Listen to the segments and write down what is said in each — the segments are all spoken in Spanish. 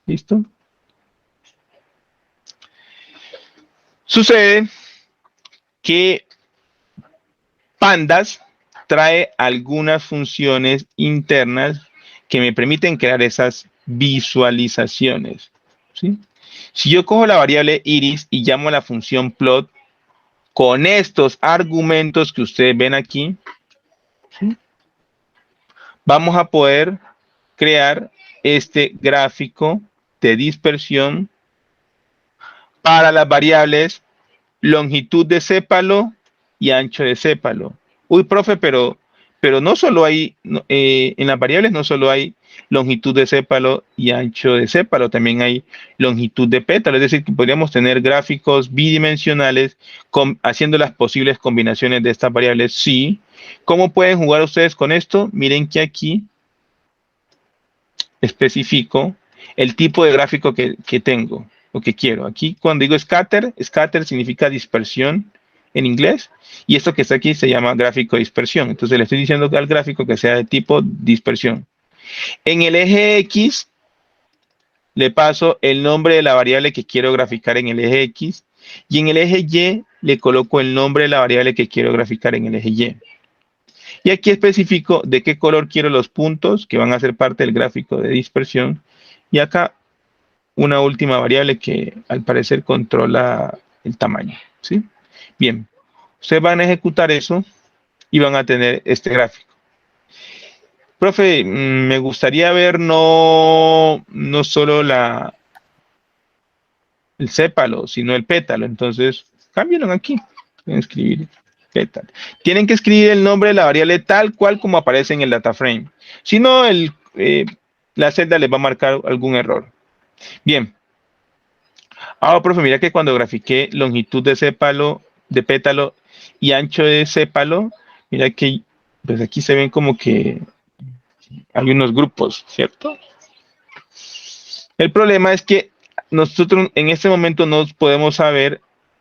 ¿Listo? Sucede que Pandas trae algunas funciones internas que me permiten crear esas visualizaciones. ¿Sí? Si yo cojo la variable iris y llamo a la función plot con estos argumentos que ustedes ven aquí, ¿sí? Vamos a poder crear este gráfico de dispersión para las variables longitud de sépalo y ancho de sépalo. Uy, profe, pero no solo hay, en las variables no solo hay longitud de sépalo y ancho de sépalo, también hay longitud de pétalo, es decir, que podríamos tener gráficos bidimensionales haciendo las posibles combinaciones de estas variables. Sí. ¿Cómo pueden jugar ustedes con esto? Miren que aquí especifico el tipo de gráfico que tengo o que quiero. Aquí cuando digo scatter, scatter significa dispersión en inglés y esto que está aquí se llama gráfico de dispersión. Entonces le estoy diciendo al gráfico que sea de tipo dispersión. En el eje X le paso el nombre de la variable que quiero graficar en el eje X y en el eje Y le coloco el nombre de la variable que quiero graficar en el eje Y. Y aquí especifico de qué color quiero los puntos que van a ser parte del gráfico de dispersión. Y acá una última variable que al parecer controla el tamaño. ¿Sí? Bien, ustedes van a ejecutar eso y van a tener este gráfico. Profe, me gustaría ver no solo el sépalo, sino el pétalo. Entonces, cámbienlo aquí. Pueden escribir pétalo. Tienen que escribir el nombre de la variable tal cual como aparece en el data frame. Si no, la celda les va a marcar algún error. Bien. Ahora, profe, mira que cuando grafiqué longitud de sépalo, de pétalo y ancho de sépalo, mira que pues aquí se ven como que hay unos grupos, ¿cierto? El problema es que nosotros en este momento no podemos saber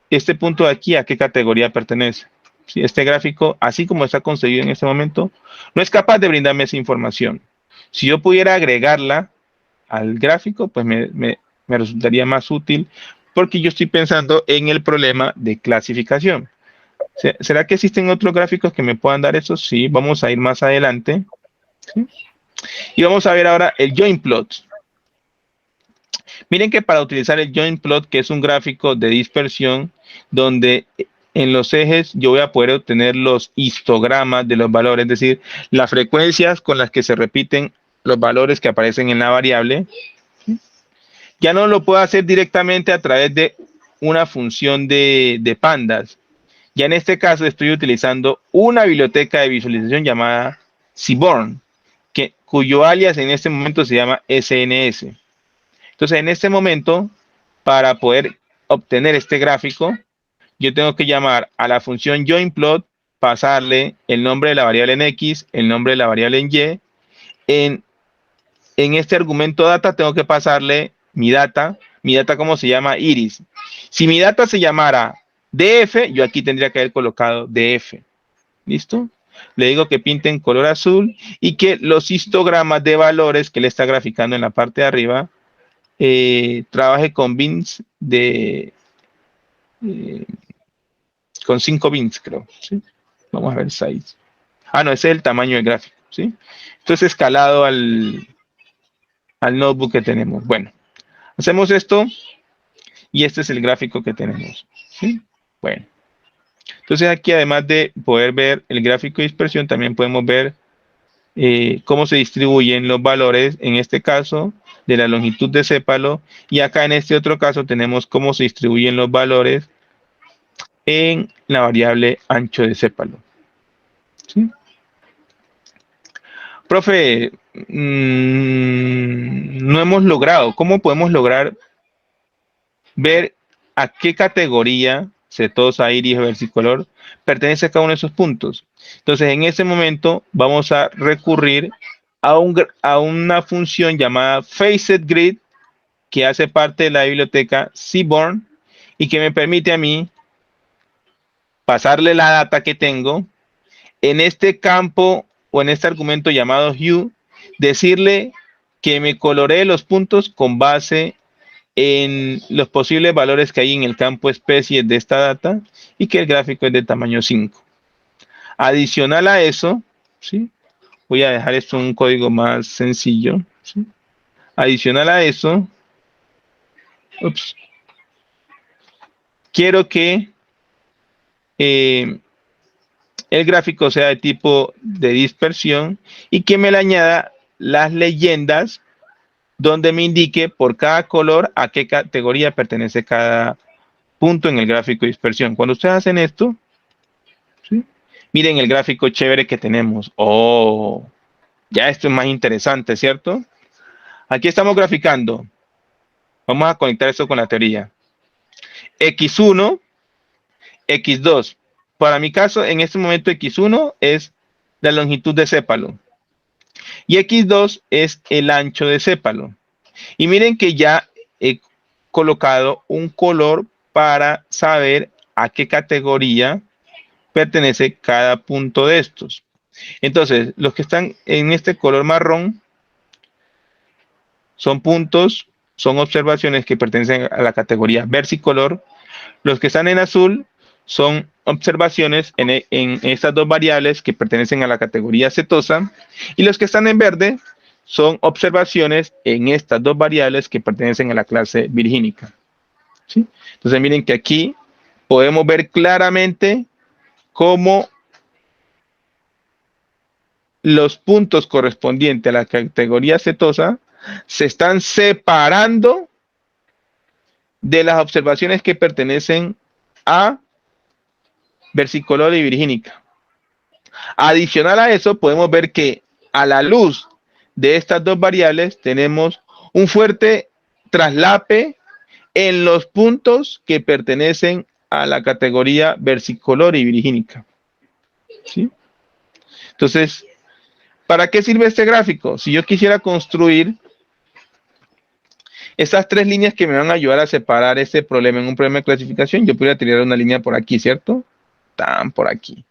este punto de aquí a qué categoría pertenece. ¿Sí? Este gráfico, así como está concebido en este momento, no es capaz de brindarme esa información. Si yo pudiera agregarla al gráfico, pues me resultaría más útil porque yo estoy pensando en el problema de clasificación. ¿Será que existen otros gráficos que me puedan dar eso? Sí, vamos a ir más adelante. ¿Sí? Y vamos a ver ahora el join plot. Miren que para utilizar el join plot, que es un gráfico de dispersión, donde en los ejes yo voy a poder obtener los histogramas de los valores, es decir, las frecuencias con las que se repiten los valores que aparecen en la variable. Ya no lo puedo hacer directamente a través de una función de pandas. Ya en este caso estoy utilizando una biblioteca de visualización llamada Seaborn, cuyo alias en este momento se llama SNS. Entonces, en este momento, para poder obtener este gráfico, yo tengo que llamar a la función joinPlot, pasarle el nombre de la variable en X, el nombre de la variable en Y. En este argumento data tengo que pasarle mi data como se llama iris. Si mi data se llamara DF, yo aquí tendría que haber colocado DF. ¿Listo? Le digo que pinte en color azul y que los histogramas de valores que le está graficando en la parte de arriba trabaje con bins con 5 bins, creo. ¿Sí? Vamos a ver 6. Ah, no, ese es el tamaño del gráfico. ¿Sí? Entonces escalado al notebook que tenemos. Bueno, hacemos esto y este es el gráfico que tenemos. ¿Sí? Bueno. Entonces aquí además de poder ver el gráfico de dispersión, también podemos ver cómo se distribuyen los valores, en este caso, de la longitud de sépalo, y acá en este otro caso tenemos cómo se distribuyen los valores en la variable ancho de sépalo. ¿Sí? Profe, no hemos logrado, ¿cómo podemos lograr ver a qué categoría setosa, iris o versicolor pertenece a cada uno de esos puntos? Entonces, en ese momento vamos a recurrir a una función llamada FacetGrid que hace parte de la biblioteca Seaborn y que me permite a mí pasarle la data que tengo en este campo o en este argumento llamado hue, decirle que me coloree los puntos con base en los posibles valores que hay en el campo especies de esta data y que el gráfico es de tamaño 5. Adicional a eso, ¿sí? Voy a dejar esto un código más sencillo, ¿sí? Adicional a eso, ups, quiero que el gráfico sea de tipo de dispersión y que me le añada las leyendas donde me indique por cada color a qué categoría pertenece cada punto en el gráfico de dispersión. Cuando ustedes hacen esto, ¿sí? Miren el gráfico chévere que tenemos. Oh, ya esto es más interesante, ¿cierto? Aquí estamos graficando. Vamos a conectar esto con la teoría. X1, X2. Para mi caso, en este momento X1 es la longitud de sépalo y X2 es el ancho de sépalo. Y miren que ya he colocado un color para saber a qué categoría pertenece cada punto de estos. Entonces, los que están en este color marrón son puntos, son observaciones que pertenecen a la categoría versicolor. Los que están en azul son observaciones en estas dos variables que pertenecen a la categoría setosa. Y los que están en verde son observaciones en estas dos variables que pertenecen a la clase virgínica. ¿Sí? Entonces miren que aquí podemos ver claramente cómo los puntos correspondientes a la categoría setosa se están separando de las observaciones que pertenecen a versicolor y virgínica. Adicional a eso, podemos ver que a la luz de estas dos variables tenemos un fuerte traslape en los puntos que pertenecen a la categoría versicolor y virgínica. ¿Sí? Entonces, ¿para qué sirve este gráfico? Si yo quisiera construir esas tres líneas que me van a ayudar a separar este problema en un problema de clasificación, yo podría tirar una línea por aquí, ¿cierto? Tan por aquí.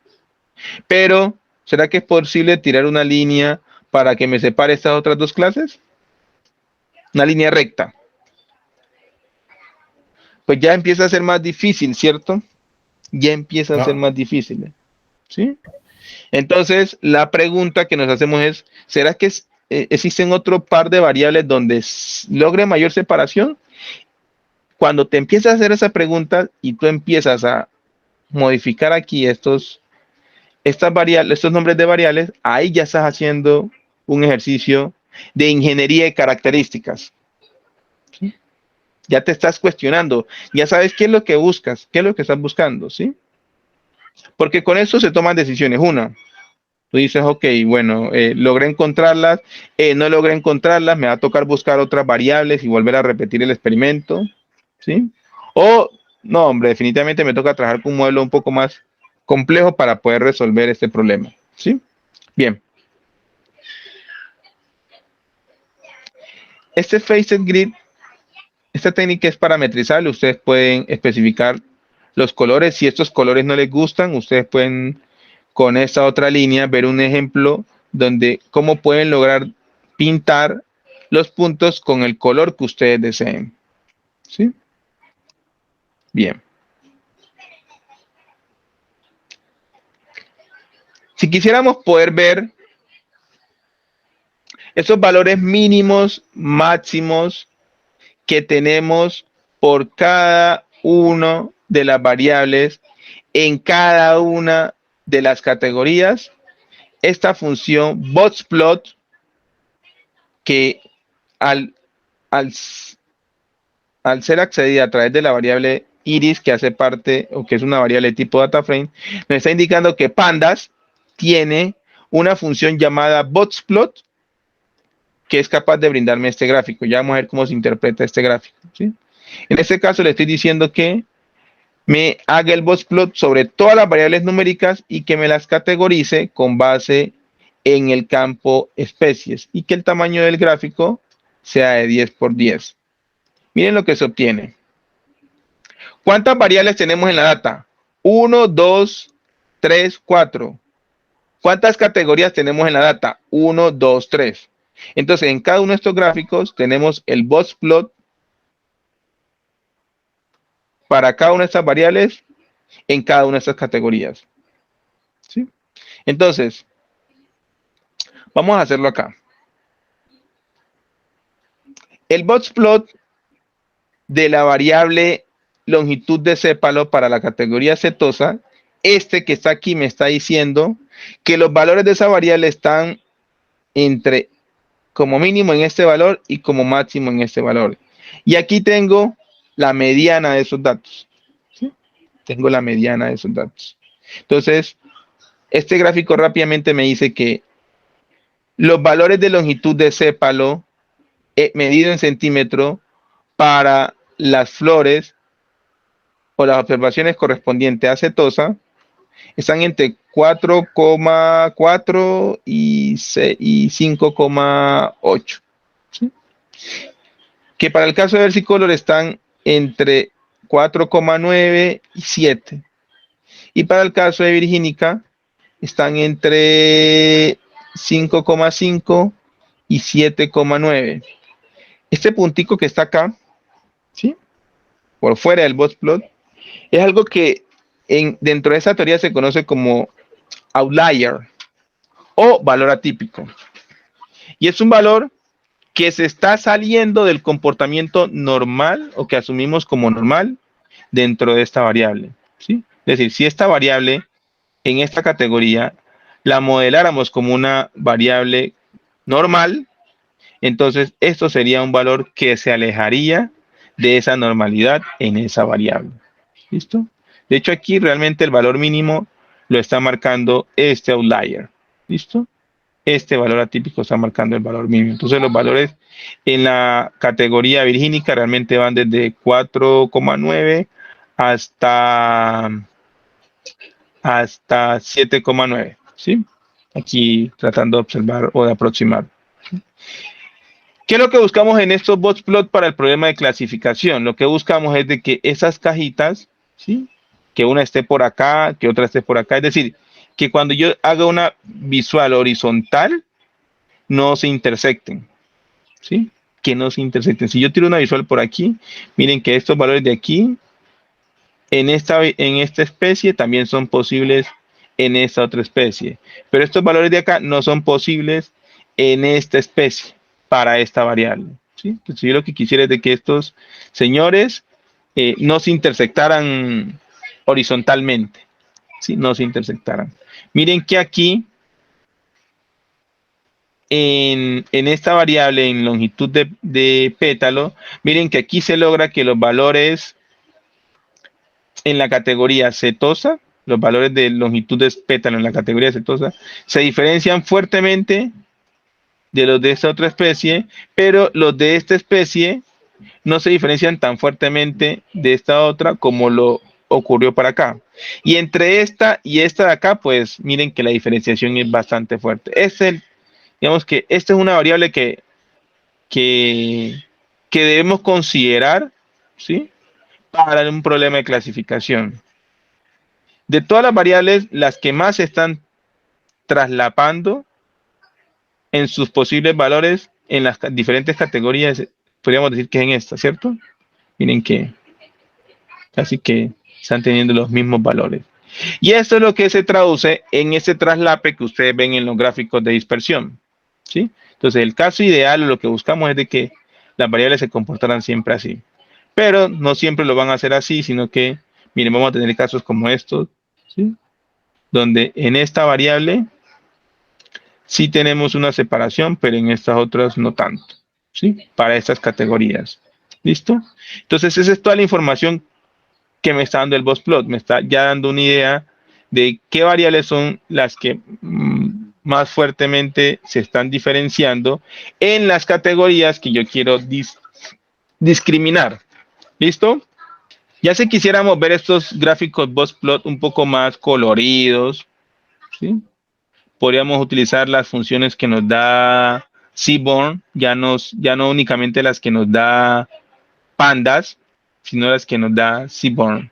Pero, ¿será que es posible tirar una línea para que me separe estas otras dos clases? Una línea recta. Pues ya empieza a ser más difícil, ¿cierto? Ya empieza a ser más difícil. ¿Sí? Entonces, la pregunta que nos hacemos es, ¿será que existen otro par de variables donde logre mayor separación? Cuando te empiezas a hacer esa pregunta y tú empiezas a modificar aquí estas variables, estos nombres de variables, ahí ya estás haciendo un ejercicio de ingeniería de características. ¿Sí? Ya te estás cuestionando, ya sabes qué es lo que buscas, qué es lo que estás buscando, ¿sí? Porque con eso se toman decisiones. Una, tú dices, ok, bueno, logré encontrarlas, no logré encontrarlas, me va a tocar buscar otras variables y volver a repetir el experimento, ¿sí? O, no, hombre, definitivamente me toca trabajar con un modelo un poco más complejo para poder resolver este problema, ¿sí? Bien. Este Facet Grid, esta técnica es parametrizable, ustedes pueden especificar los colores, si estos colores no les gustan, ustedes pueden con esta otra línea ver un ejemplo donde cómo pueden lograr pintar los puntos con el color que ustedes deseen. ¿Sí? Bien. Si quisiéramos poder ver esos valores mínimos, máximos que tenemos por cada una de las variables en cada una de las categorías, esta función boxplot que al ser accedida a través de la variable iris que hace parte o que es una variable tipo DataFrame, nos está indicando que pandas tiene una función llamada boxplot que es capaz de brindarme este gráfico. Ya vamos a ver cómo se interpreta este gráfico, ¿sí? En este caso le estoy diciendo que me haga el boxplot sobre todas las variables numéricas y que me las categorice con base en el campo especies y que el tamaño del gráfico sea de 10 por 10. Miren lo que se obtiene. ¿Cuántas variables tenemos en la data? 1, 2, 3, 4. ¿Cuántas categorías tenemos en la data? 1, 2, 3. Entonces, en cada uno de estos gráficos tenemos el box plot para cada una de estas variables en cada una de estas categorías. ¿Sí? Entonces, vamos a hacerlo acá. El box plot de la variable longitud de sépalo para la categoría setosa, este que está aquí me está diciendo que los valores de esa variable están entre como mínimo en este valor y como máximo en este valor. Y aquí tengo la mediana de esos datos. ¿Sí? Tengo la mediana de esos datos. Entonces, este gráfico rápidamente me dice que los valores de longitud de sépalo medido en centímetro para las flores o las observaciones correspondientes a setosa están entre 4,4 y 5,8. ¿Sí? Que para el caso de versicolor están entre 4,9 y 7. Y para el caso de virgínica están entre 5,5 y 7,9. Este puntico que está acá, ¿sí? Por fuera del box plot, es algo que dentro de esa teoría se conoce como outlier o valor atípico. Y es un valor que se está saliendo del comportamiento normal o que asumimos como normal dentro de esta variable. ¿Sí? Es decir, si esta variable en esta categoría la modeláramos como una variable normal, entonces esto sería un valor que se alejaría de esa normalidad en esa variable. ¿Listo? De hecho, aquí realmente el valor mínimo lo está marcando este outlier. ¿Listo? Este valor atípico está marcando el valor mínimo. Entonces, los valores en la categoría virgínica realmente van desde 4,9 hasta 7,9. ¿Sí? Aquí tratando de observar o de aproximar. ¿Qué es lo que buscamos en estos box plot para el problema de clasificación? Lo que buscamos es de que esas cajitas, ¿sí? Que una esté por acá, que otra esté por acá. Es decir, que cuando yo haga una visual horizontal, no se intersecten. ¿Sí? Que no se intersecten. Si yo tiro una visual por aquí, miren que estos valores de aquí, en esta especie, también son posibles en esta otra especie. Pero estos valores de acá no son posibles en esta especie para esta variable. ¿Sí? Entonces, yo lo que quisiera es de que estos señores no se intersectaran horizontalmente. ¿Sí? No se intersectaran. Miren que aquí, en esta variable, en longitud de pétalo, miren que aquí se logra que los valores en la categoría setosa, los valores de longitud de pétalo en la categoría setosa, se diferencian fuertemente de los de esta otra especie, pero los de esta especie no se diferencian tan fuertemente de esta otra como lo ocurrió para acá. Y entre esta y esta de acá, pues miren que la diferenciación es bastante fuerte. Digamos que esta es una variable que debemos considerar, ¿sí? Para un problema de clasificación. De todas las variables, las que más se están traslapando en sus posibles valores en las diferentes categorías, podríamos decir que es en esta, ¿cierto? Miren que casi que están teniendo los mismos valores. Y esto es lo que se traduce en ese traslape que ustedes ven en los gráficos de dispersión. ¿Sí? Entonces, el caso ideal, lo que buscamos es de que las variables se comportaran siempre así. Pero no siempre lo van a hacer así, sino que, miren, vamos a tener casos como estos, ¿sí? Donde en esta variable sí tenemos una separación, pero en estas otras no tanto, ¿sí? Para estas categorías. ¿Listo? Entonces, esa es toda la información que me está dando el box plot. Me está ya dando una idea de qué variables son las que más fuertemente se están diferenciando en las categorías que yo quiero discriminar. ¿Listo? Ya si quisiéramos ver estos gráficos box plot un poco más coloridos, ¿sí? Podríamos utilizar las funciones que nos da Seaborn, ya no únicamente las que nos da Pandas, sino las que nos da Seaborn.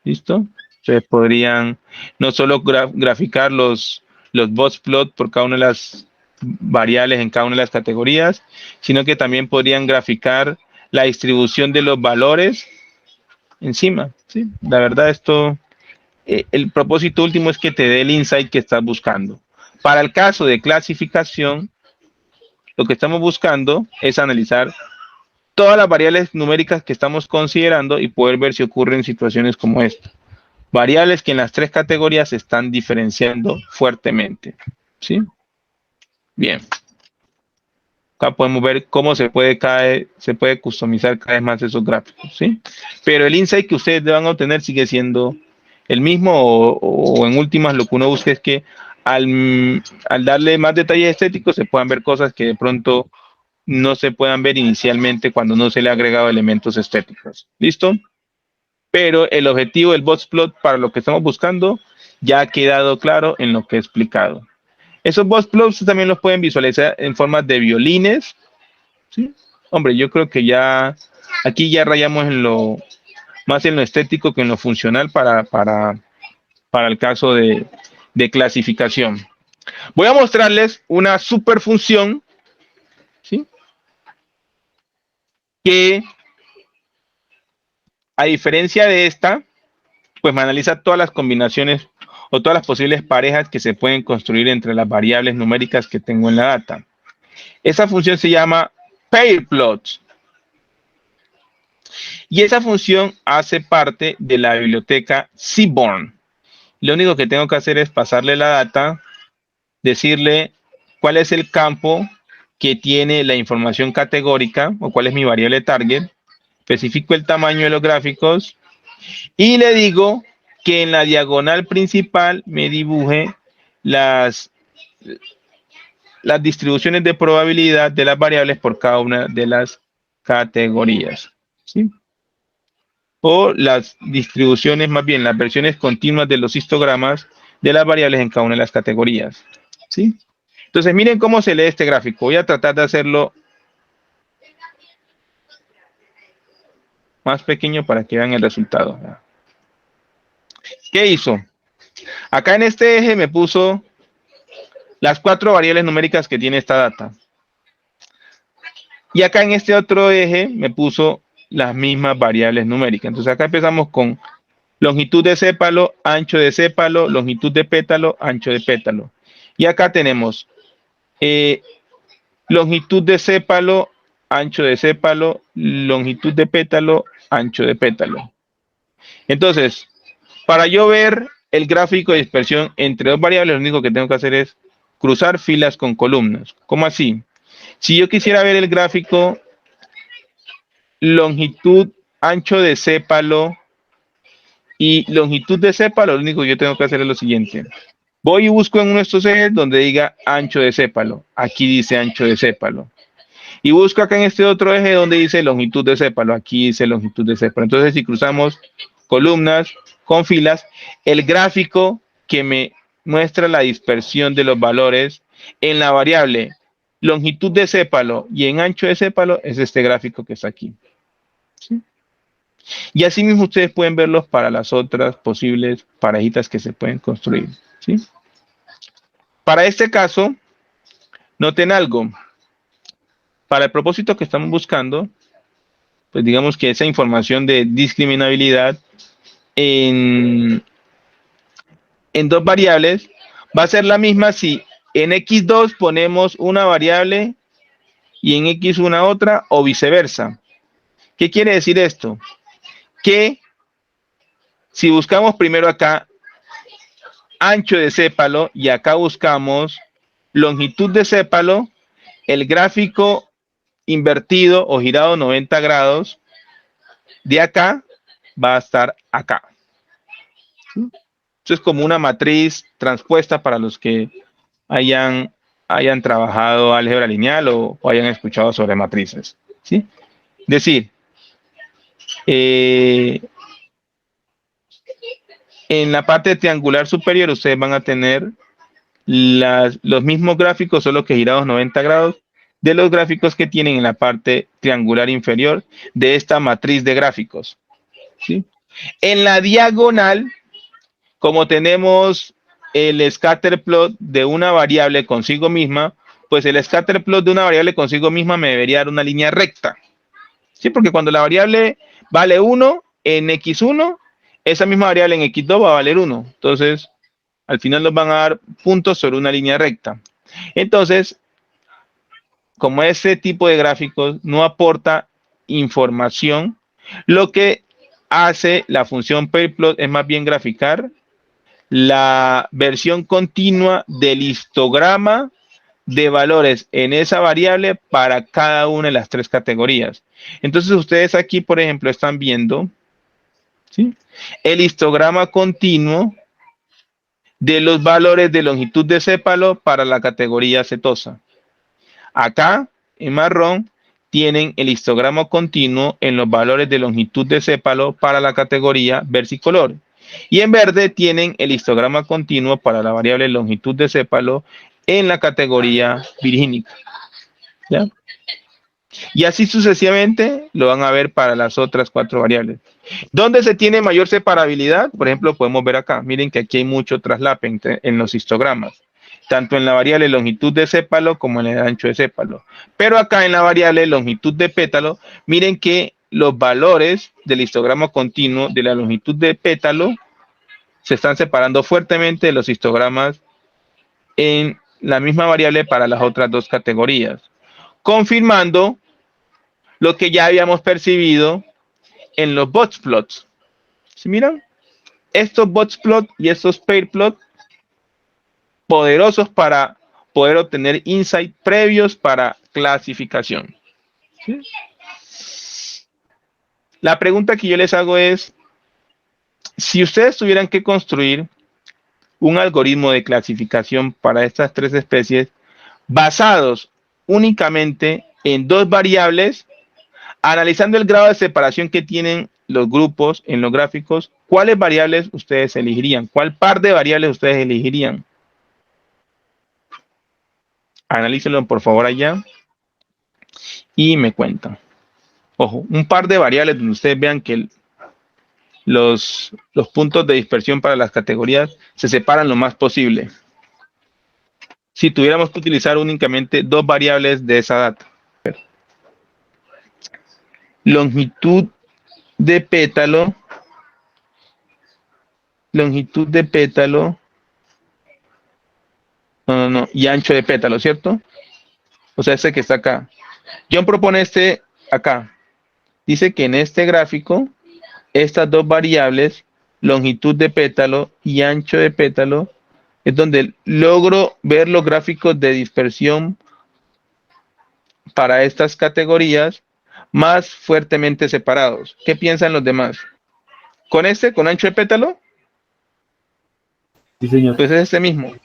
¿Listo? Entonces podrían no solo graficar los box plot por cada una de las variables en cada una de las categorías, sino que también podrían graficar la distribución de los valores encima. ¿Sí? La verdad, esto, el propósito último es que te dé el insight que estás buscando. Para el caso de clasificación, lo que estamos buscando es analizar todas las variables numéricas que estamos considerando y poder ver si ocurren situaciones como esta. Variables que en las tres categorías se están diferenciando fuertemente. ¿Sí? Bien. Acá podemos ver cómo se puede customizar cada vez más esos gráficos. ¿Sí? Pero el insight que ustedes van a obtener sigue siendo el mismo o en últimas lo que uno busca es que al darle más detalles estéticos se puedan ver cosas que de pronto no se puedan ver inicialmente cuando no se le ha agregado elementos estéticos. ¿Listo? Pero el objetivo del boxplot para lo que estamos buscando ya ha quedado claro en lo que he explicado. Esos boxplots también los pueden visualizar en forma de violines. ¿Sí? Hombre, yo creo que ya aquí ya rayamos en lo más en lo estético que en lo funcional para el caso de clasificación. Voy a mostrarles una superfunción, ¿sí? Que a diferencia de esta, pues me analiza todas las combinaciones o todas las posibles parejas que se pueden construir entre las variables numéricas que tengo en la data. Esa función se llama pairplot y esa función hace parte de la biblioteca Seaborn. Lo único que tengo que hacer es pasarle la data, decirle cuál es el campo que tiene la información categórica o cuál es mi variable target, especifico el tamaño de los gráficos y le digo que en la diagonal principal me dibuje las distribuciones de probabilidad de las variables por cada una de las categorías. ¿Sí? O las distribuciones, más bien las versiones continuas de los histogramas de las variables en cada una de las categorías. ¿Sí? Entonces, miren cómo se lee este gráfico. Voy a tratar de hacerlo más pequeño para que vean el resultado. ¿Qué hizo? Acá en este eje me puso las 4 variables numéricas que tiene esta data. Y acá en este otro eje me puso las mismas variables numéricas. Entonces acá empezamos con longitud de sépalo, ancho de sépalo, longitud de pétalo, ancho de pétalo. Y acá tenemos longitud de sépalo, ancho de sépalo, longitud de pétalo, ancho de pétalo. Entonces, para yo ver el gráfico de dispersión entre dos variables, lo único que tengo que hacer es cruzar filas con columnas. ¿Cómo así? Si yo quisiera ver el gráfico longitud, ancho de sépalo y longitud de sépalo, lo único que yo tengo que hacer es lo siguiente. Voy y busco en uno de estos ejes donde diga ancho de sépalo. Aquí dice ancho de sépalo. Y busco acá en este otro eje donde dice longitud de sépalo. Aquí dice longitud de sépalo. Entonces, si cruzamos columnas con filas, el gráfico que me muestra la dispersión de los valores en la variable longitud de sépalo y en ancho de sépalo es este gráfico que está aquí. ¿Sí? Y así mismo ustedes pueden verlos para las otras posibles parejitas que se pueden construir. ¿Sí? Para este caso, noten algo. Para el propósito que estamos buscando, pues digamos que esa información de discriminabilidad en dos variables va a ser la misma si en x2 ponemos una variable y en x una otra o viceversa. ¿Qué quiere decir esto? Que si buscamos primero acá ancho de sépalo y acá buscamos longitud de sépalo, el gráfico invertido o girado 90 grados de acá va a estar acá. Esto es como una matriz transpuesta para los que hayan trabajado álgebra lineal o hayan escuchado sobre matrices. ¿Sí? Es decir, en la parte triangular superior ustedes van a tener los mismos gráficos, solo que girados 90 grados, de los gráficos que tienen en la parte triangular inferior de esta matriz de gráficos. ¿Sí? En la diagonal, como tenemos el scatter plot de una variable consigo misma, pues el scatter plot de una variable consigo misma me debería dar una línea recta. ¿Sí? Porque cuando la variable vale 1 en x1, esa misma variable en x2 va a valer 1. Entonces, al final nos van a dar puntos sobre una línea recta. Entonces, como ese tipo de gráficos no aporta información, lo que hace la función pairplot es más bien graficar la versión continua del histograma de valores en esa variable para cada una de las tres categorías. Entonces ustedes aquí, por ejemplo, están viendo, ¿sí?, el histograma continuo de los valores de longitud de sépalo para la categoría setosa. Acá, en marrón, tienen el histograma continuo en los valores de longitud de sépalo para la categoría versicolor. Y en verde tienen el histograma continuo para la variable longitud de sépalo en la categoría virgínica. ¿Ya? Y así sucesivamente lo van a ver para las otras cuatro variables. ¿Dónde se tiene mayor separabilidad? Por ejemplo, podemos ver acá. Miren que aquí hay mucho traslape en los histogramas, tanto en la variable longitud de sépalo como en el ancho de sépalo. Pero acá en la variable longitud de pétalo, miren que los valores del histograma continuo de la longitud de pétalo se están separando fuertemente de los histogramas en la misma variable para las otras dos categorías, confirmando lo que ya habíamos percibido en los box plots. ¿Sí miran? Estos box plots y estos pair plots poderosos para poder obtener insights previos para clasificación. ¿Sí? La pregunta que yo les hago es, si ustedes tuvieran que construir un algoritmo de clasificación para estas tres especies basados únicamente en dos variables, analizando el grado de separación que tienen los grupos en los gráficos, ¿cuáles variables ustedes elegirían? ¿Cuál par de variables ustedes elegirían? Analícenlo por favor allá y me cuentan. Ojo, un par de variables donde ustedes vean que los puntos de dispersión para las categorías se separan lo más posible. Si tuviéramos que utilizar únicamente dos variables de esa data. Longitud de pétalo. Longitud de pétalo. No. Y ancho de pétalo, ¿cierto? O sea, ese que está acá. John propone este acá. Dice que en este gráfico, estas dos variables, longitud de pétalo y ancho de pétalo, es donde logro ver los gráficos de dispersión para estas categorías más fuertemente separados. ¿Qué piensan los demás? ¿Con este, con ancho de pétalo? Sí, señor. Pues es este mismo.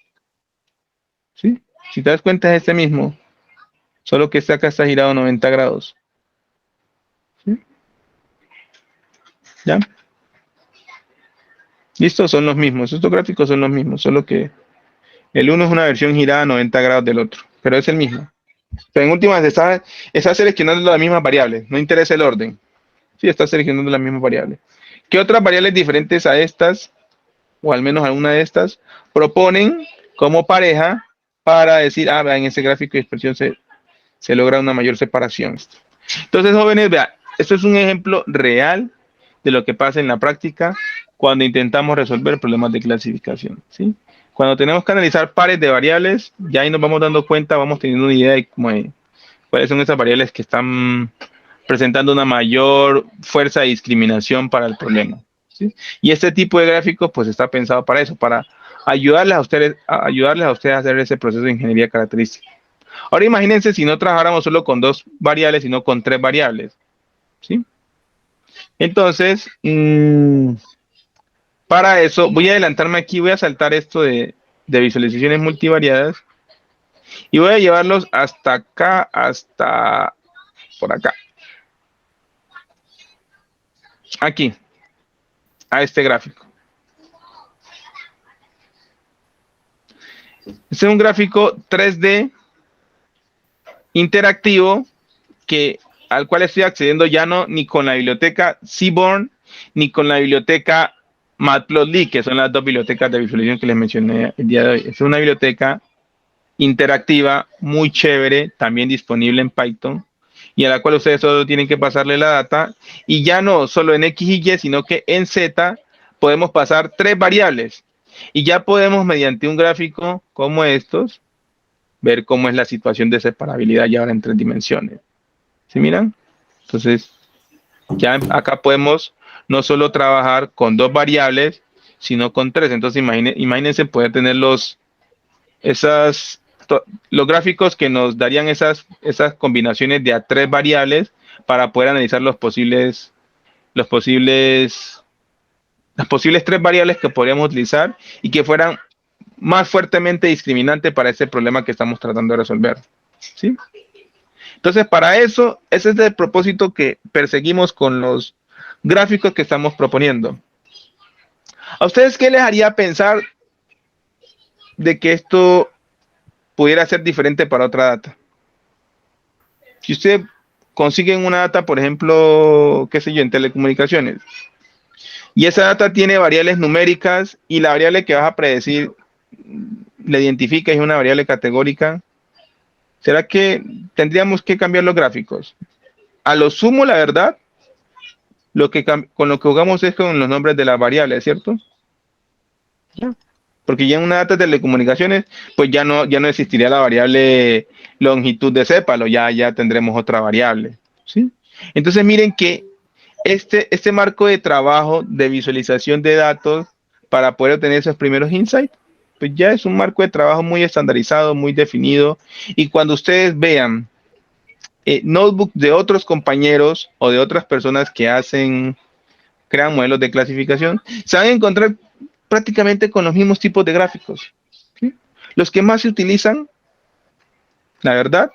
¿Sí? Si te das cuenta es este mismo. Solo que este acá está girado 90 grados. ¿Sí? ¿Ya? Listo, son los mismos. Estos gráficos son los mismos, solo que el uno es una versión girada a 90 grados del otro, pero es el mismo. Pero en últimas está seleccionando las mismas variables, no interesa el orden. Sí, está seleccionando las mismas variables. ¿Qué otras variables diferentes a estas, o al menos alguna de estas, proponen como pareja para decir, en ese gráfico de dispersión se logra una mayor separación? Entonces, jóvenes, vean, esto es un ejemplo real de lo que pasa en la práctica cuando intentamos resolver problemas de clasificación, ¿sí? Cuando tenemos que analizar pares de variables, ya ahí nos vamos dando cuenta, vamos teniendo una idea de cuáles son esas variables que están presentando una mayor fuerza de discriminación para el problema, ¿sí? Y este tipo de gráficos pues está pensado para eso, para ayudarles a ustedes a hacer ese proceso de ingeniería característica. Ahora imagínense si no trabajáramos solo con dos variables, sino con tres variables, ¿sí? Entonces, para eso, voy a adelantarme aquí, voy a saltar esto de visualizaciones multivariadas y voy a llevarlos hasta acá, hasta por acá. Aquí, a este gráfico. Este es un gráfico 3D interactivo al cual estoy accediendo ya no ni con la biblioteca Seaborn ni con la biblioteca Matplotlib, que son las dos bibliotecas de visualización que les mencioné el día de hoy. Es una biblioteca interactiva, muy chévere, también disponible en Python, y a la cual ustedes solo tienen que pasarle la data, y ya no solo en X y Y, sino que en Z podemos pasar 3 variables, y ya podemos, mediante un gráfico como estos, ver cómo es la situación de separabilidad ya ahora en 3 dimensiones. ¿Sí miran? Entonces, ya acá podemos no solo trabajar con 2 variables, sino con 3. Entonces, imagínense poder tener esas, los gráficos que nos darían esas combinaciones de a 3 variables para poder analizar las posibles 3 variables que podríamos utilizar y que fueran más fuertemente discriminantes para ese problema que estamos tratando de resolver. ¿Sí? Entonces, para eso, ese es el propósito que perseguimos con los gráficos que estamos proponiendo. ¿A ustedes qué les haría pensar de que esto pudiera ser diferente para otra data? Si ustedes consiguen una data, por ejemplo, qué sé yo, en telecomunicaciones, y esa data tiene variables numéricas y la variable que vas a predecir la identifica es una variable categórica, ¿será que tendríamos que cambiar los gráficos? A lo sumo, la verdad, con lo que jugamos es con los nombres de las variables, ¿cierto? Porque ya en una data de telecomunicaciones, pues ya no existiría la variable longitud de sépalo, ya tendremos otra variable, ¿sí? Entonces miren que este marco de trabajo de visualización de datos para poder obtener esos primeros insights, pues ya es un marco de trabajo muy estandarizado, muy definido, y cuando ustedes vean notebooks de otros compañeros o de otras personas que crean modelos de clasificación, se van a encontrar prácticamente con los mismos tipos de gráficos, ¿sí? Los que más se utilizan, la verdad,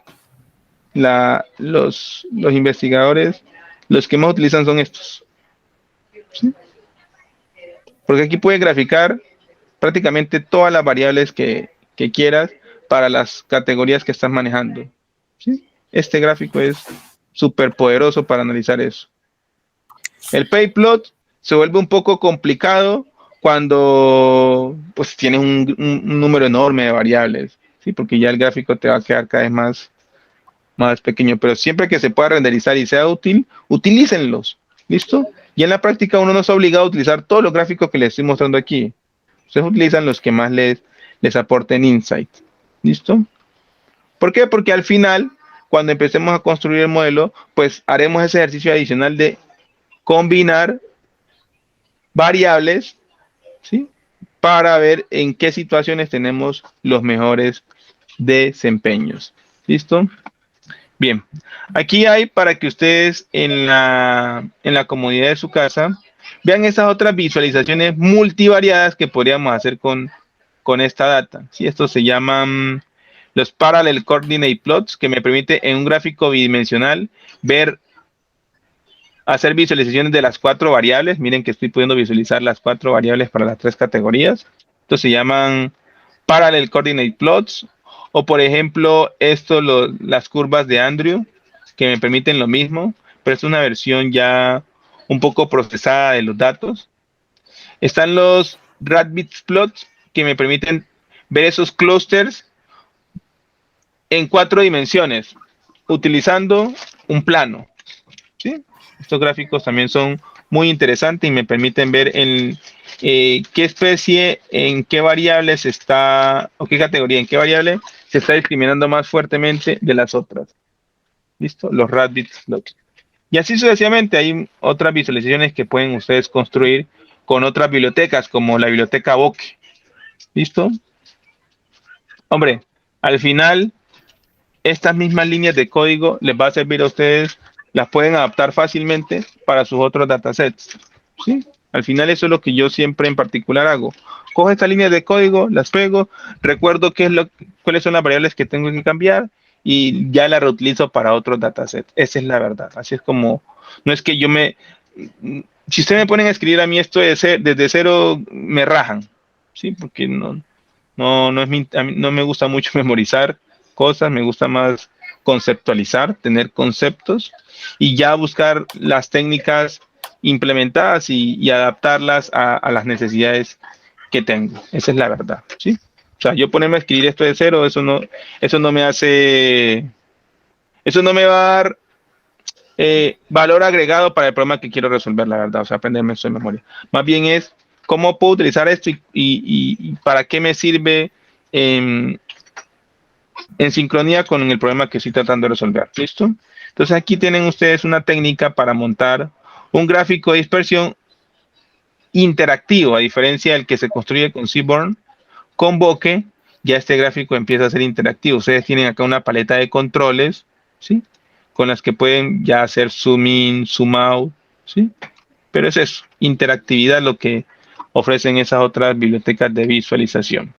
los investigadores, los que más utilizan son estos, ¿sí? Porque aquí puedes graficar prácticamente todas las variables que quieras para las categorías que estás manejando, ¿sí? Este gráfico es súper poderoso para analizar eso. El payplot se vuelve un poco complicado cuando pues tienes un número enorme de variables, ¿sí? Porque ya el gráfico te va a quedar cada vez más pequeño, pero siempre que se pueda renderizar y sea útil, utilícenlos, ¿listo? Y en la práctica uno no está obligado a utilizar todos los gráficos que les estoy mostrando aquí. Ustedes utilizan los que más les aporten insight, ¿listo? ¿Por qué? Porque al final, cuando empecemos a construir el modelo, pues haremos ese ejercicio adicional de combinar variables, ¿sí? Para ver en qué situaciones tenemos los mejores desempeños. ¿Listo? Bien, aquí hay para que ustedes en la comodidad de su casa vean esas otras visualizaciones multivariadas que podríamos hacer con esta data. ¿Sí? Estos se llaman los Parallel Coordinate Plots, que me permite en un gráfico bidimensional hacer visualizaciones de las 4 variables. Miren que estoy pudiendo visualizar las 4 variables para las 3 categorías. Estos se llaman Parallel Coordinate Plots. O por ejemplo, las curvas de Andrew, que me permiten lo mismo, pero es una versión ya un poco procesada de los datos. Están los Radbits Plots, que me permiten ver esos clusters en 4 dimensiones, utilizando un plano, ¿sí? Estos gráficos también son muy interesantes y me permiten ver qué especie, en qué variable o qué categoría, en qué variable se está discriminando más fuertemente de las otras. ¿Listo? Los Radbits Plots. Y así sucesivamente hay otras visualizaciones que pueden ustedes construir con otras bibliotecas, como la biblioteca Bokeh. ¿Listo? Hombre, al final estas mismas líneas de código les va a servir a ustedes, las pueden adaptar fácilmente para sus otros datasets, ¿sí? Al final eso es lo que yo siempre en particular hago. Cojo estas líneas de código, las pego, recuerdo cuáles son las variables que tengo que cambiar y ya las reutilizo para otros datasets. Esa es la verdad. Así es como, no es que si ustedes me ponen a escribir a mí esto desde cero, me rajan, ¿sí? Porque a mí no me gusta mucho memorizar cosas, me gusta más conceptualizar, tener conceptos y ya buscar las técnicas implementadas y adaptarlas a las necesidades que tengo. Esa es la verdad, ¿sí? sea, yo ponerme a escribir esto de cero, eso no me hace, eso no me va a dar valor agregado para el problema que quiero resolver, la verdad, o sea, aprenderme eso de memoria. Más bien es cómo puedo utilizar esto y para qué me sirve en sincronía con el problema que estoy tratando de resolver. ¿Listo? Entonces aquí tienen ustedes una técnica para montar un gráfico de dispersión interactivo, a diferencia del que se construye con Seaborn. Con Bokeh, ya este gráfico empieza a ser interactivo. Ustedes tienen acá una paleta de controles, ¿sí? Con las que pueden ya hacer zoom in, zoom out, ¿sí? Pero es eso, interactividad lo que ofrecen esas otras bibliotecas de visualización.